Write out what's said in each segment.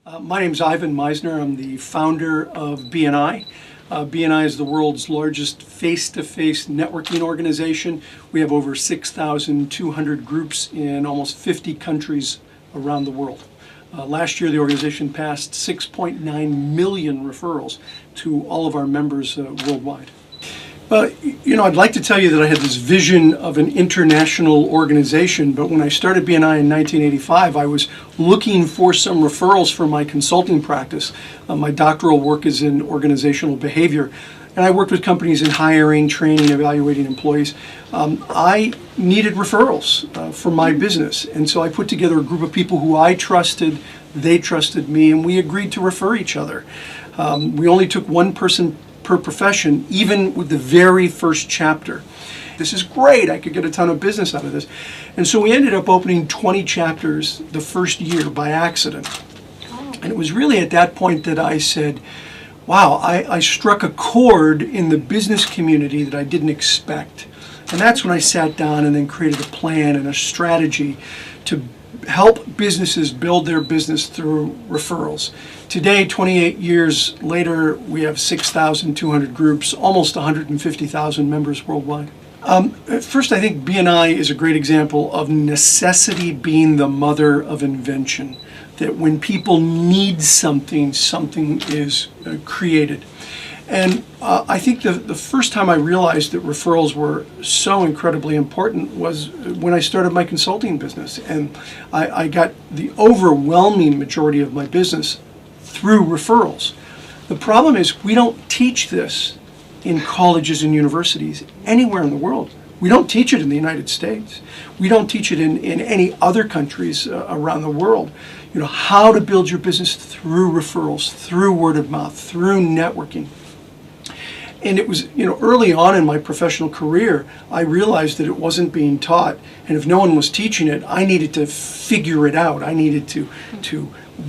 My name's Ivan Misner. I'm the founder of BNI. BNI is the world's largest face-to-face networking organization. We have over 6,200 groups in almost 50 countries around the world. Last year, the organization passed 6.9 million referrals to all of our members worldwide. I'd like to tell you that I had this vision of an international organization, but when I started BNI in 1985, I was looking for some referrals for my consulting practice. My doctoral work is in organizational behavior, and I worked with companies in hiring, training, evaluating employees. I needed referrals for my business, and so I put together a group of people who I trusted, they trusted me, and we agreed to refer each other. We only took one person per profession, even with the very first chapter. This is great, I could get a ton of business out of this. And so we ended up opening 20 chapters the first year by accident. And it was really at that point that I said, wow, I struck a chord in the business community that I didn't expect. And that's when I sat down and then created a plan and a strategy to help businesses build their business through referrals. Today, 28 years later, we have 6,200 groups, almost 150,000 members worldwide. First, I think BNI is a great example of necessity being the mother of invention. That when people need something, something is created. And I think the first time I realized that referrals were so incredibly important was when I started my consulting business. And I got the overwhelming majority of my business through referrals. The problem is we don't teach this in colleges and universities anywhere in the world. We don't teach it in the United States. We don't teach it in any other countries around the world. How to build your business through referrals, through word of mouth, through networking. And it was, early on in my professional career, I realized that it wasn't being taught. And if no one was teaching it, I needed to figure it out. I needed to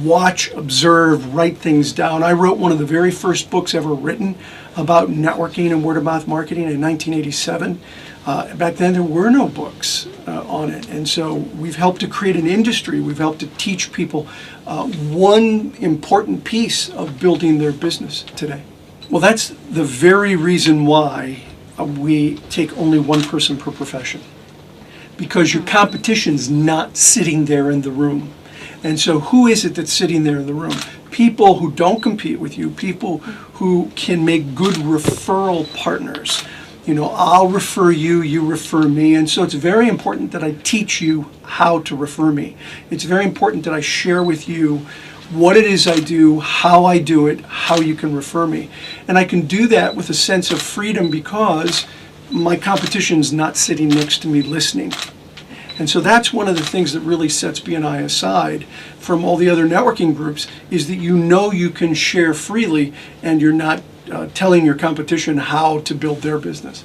watch, observe, write things down. I wrote one of the very first books ever written about networking and word of mouth marketing in 1987. Back then there were no books on it. And so we've helped to create an industry. We've helped to teach people one important piece of building their business today. Well, that's the very reason why we take only one person per profession. Because your competition's not sitting there in the room. And so who is it that's sitting there in the room? People who don't compete with you, people who can make good referral partners. I'll refer you, you refer me. And so it's very important that I teach you how to refer me. It's very important that I share with you what it is I do, how I do it, how you can refer me. And I can do that with a sense of freedom because my competition's not sitting next to me listening. And so that's one of the things that really sets BNI aside from all the other networking groups is that you can share freely and you're not telling your competition how to build their business.